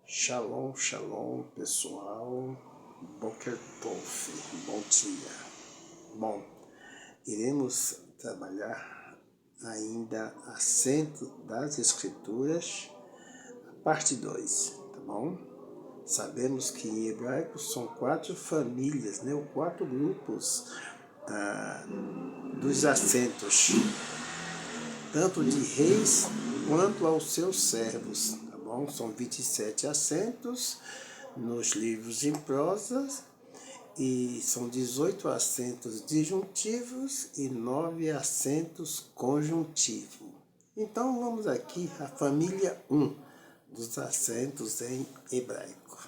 Shalom, shalom, pessoal. Boker Tov, bom dia. Bom, iremos trabalhar ainda acento das Escrituras, parte 2, tá bom? Sabemos que em hebraico são 4 famílias, né? Ou 4 grupos dos acentos, tanto de reis quanto aos seus servos, tá bom? São 27 acentos nos livros em prosa e são 18 acentos disjuntivos e 9 acentos conjuntivos. Então vamos aqui à família 1 dos acentos em hebraico.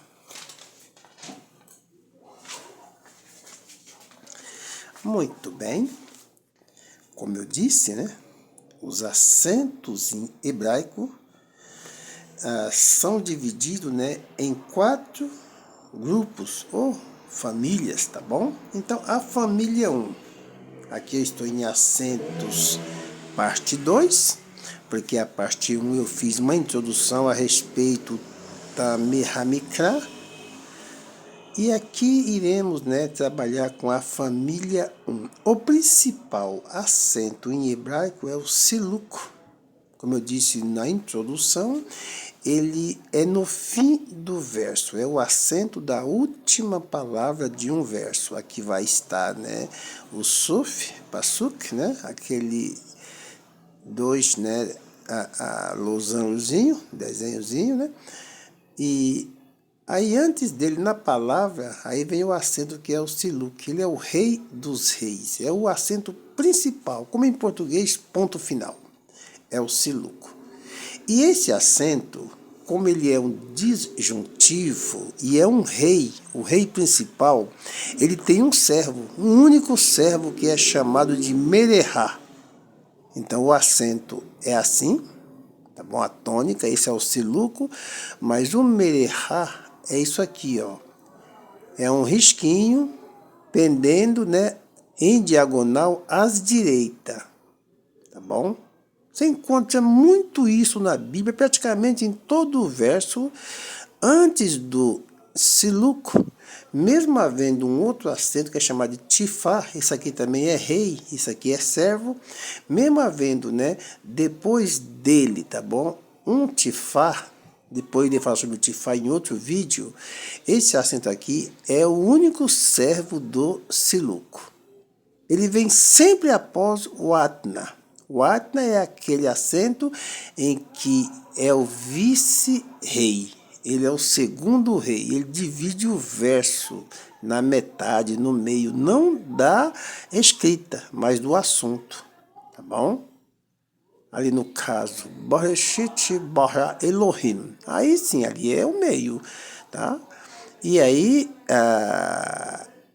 Muito bem, como eu disse, né? Os acentos em hebraico são divididos, né, em 4 grupos ou famílias, tá bom? Então, a família 1, aqui eu estou em acentos parte 2, porque a parte 1 eu fiz uma introdução a respeito da Mehamikra, e aqui iremos, né, trabalhar com a família 1. O principal acento em hebraico é o siluco. Como eu disse na introdução, ele é no fim do verso, é o acento da última palavra de um verso. Aqui vai estar, né, o suf, pasuk, né, aquele 2, né, losangozinho, desenhozinho, né, e aí antes dele, na palavra, aí vem o acento que é o siluk, ele é o rei dos reis, é o acento principal, como em português, ponto final, é o siluco. E esse acento, como ele é um disjuntivo e é um rei, o rei principal, ele tem um servo, um único servo que é chamado de merehá. Então o acento é assim, tá bom? A tônica, esse é o siluco, mas o merehá é isso aqui, ó. É um risquinho pendendo, né, em diagonal à direita, tá bom? Você encontra muito isso na Bíblia, praticamente em todo o verso, antes do siluco, mesmo havendo um outro acento que é chamado de tifá, isso aqui também é rei, isso aqui é servo, mesmo havendo, né, depois dele, tá bom, um tifá, depois de falar sobre o tifá em outro vídeo, esse acento aqui é o único servo do siluco. Ele vem sempre após o atna. O atna é aquele acento em que é o vice-rei. Ele é o segundo rei. Ele divide o verso na metade, no meio, não da escrita, mas do assunto. Tá bom? Ali no caso, Bereshit bara Elohim. Aí sim, ali é o meio, tá? E aí,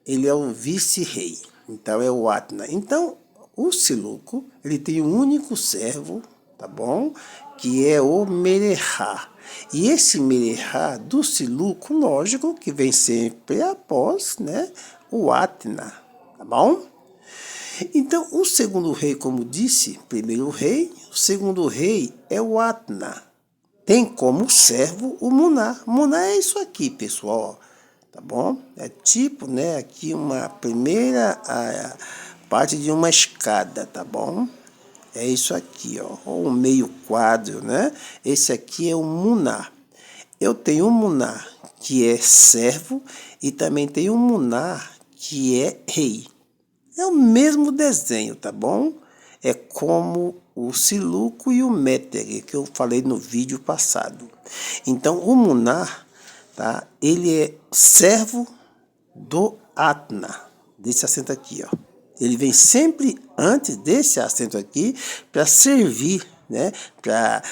ele é o vice-rei. Então, é o Atna. Então, o siluco, ele tem um único servo, tá bom? Que é o merehá. E esse merehá do siluco, lógico, que vem sempre após, né, o Atna, tá bom? Então, o segundo rei, como disse, primeiro rei, o segundo rei é o Atna. Tem como servo o Muná. Muná é isso aqui, pessoal, tá bom? É tipo, né, aqui uma primeira parte de uma escada, tá bom? É isso aqui, ó, ou um meio quadro, né? Esse aqui é o Muná. Eu tenho um Muná que é servo e também tenho um Muná que é rei. É o mesmo desenho, tá bom? É como o siluco e o métere que eu falei no vídeo passado. Então, o Muná, tá? Ele é servo do Atna, desse acento aqui, ó. Ele vem sempre antes desse acento aqui para servir, né? Para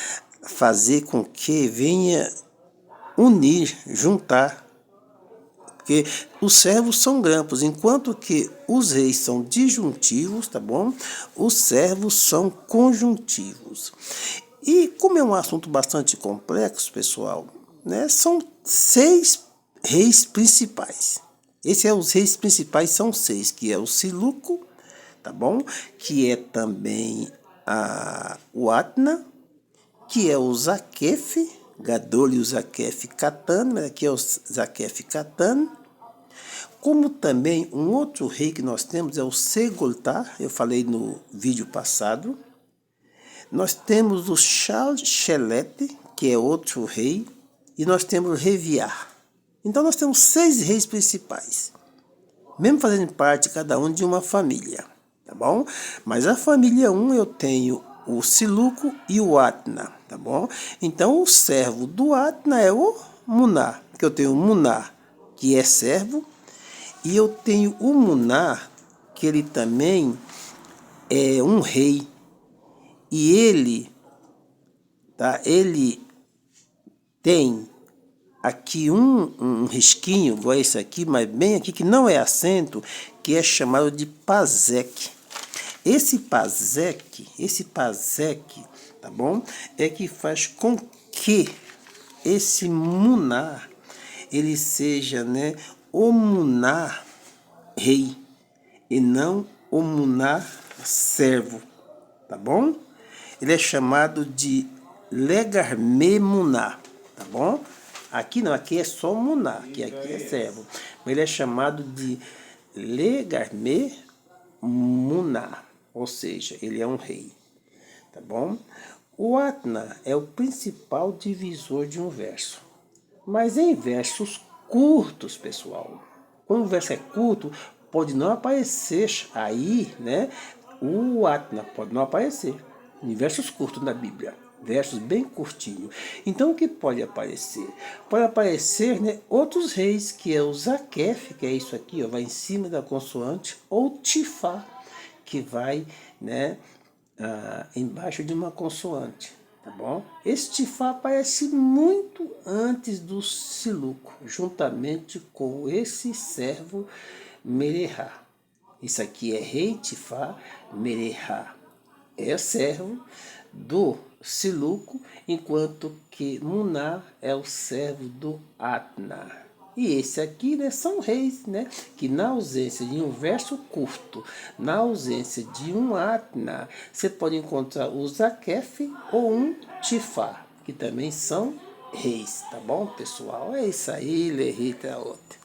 fazer com que venha unir, juntar. Porque os servos são grampos, enquanto que os reis são disjuntivos, tá bom? Os servos são conjuntivos. E como é um assunto bastante complexo, pessoal, né? São 6 reis principais. Esses são os reis principais, são 6, que é o siluco, tá bom? Que é também o Atna, que é o Zaquef, Gadol e o Zakef Catan, mas aqui é o Zakef Catan. Como também um outro rei que nós temos é o Segoltar, eu falei no vídeo passado. Nós temos o Shalshelet, que é outro rei, e nós temos o Reviar. Então nós temos 6 reis principais, mesmo fazendo parte cada um de uma família, tá bom? Mas a família 1 eu tenho o Siluco e o Atna, tá bom? Então o servo do Atna é o Muná, que eu tenho o Muná, que é servo, e eu tenho o Muná, que ele também é um rei, e ele, tá? Ele tem aqui um risquinho, igual esse aqui, mas bem aqui, que não é acento, que é chamado de Pazek. Esse Pazek, tá bom? É que faz com que esse Muná, ele seja, né, o Muná rei, e não o Muná servo, tá bom? Ele é chamado de Legarme Muná, tá bom? Aqui não, aqui é só Muná, que aqui é servo. Mas ele é chamado de Legarme Muná, ou seja, ele é um rei, tá bom? O Atna é o principal divisor de um verso, mas em versos curtos, pessoal. Quando o verso é curto, pode não aparecer aí, né? O Atna pode não aparecer em versos curtos na Bíblia, versos bem curtinhos. Então o que pode aparecer? Pode aparecer, né, outros reis, que é o Zakef, que é isso aqui, ó, vai em cima da consoante, ou Tifá, que vai, né, embaixo de uma consoante, tá bom? Esse Tifá aparece muito antes do Siluco, juntamente com esse servo Merehá. Isso aqui é rei Tifá, Merehá é servo do Siluco, enquanto que Muná é o servo do Atna. E esse aqui, né, são reis, né, que na ausência de um verso curto, na ausência de um Atna, você pode encontrar o Zakef ou um Tifá, que também são reis, tá bom, pessoal? É isso aí, Lerita outra.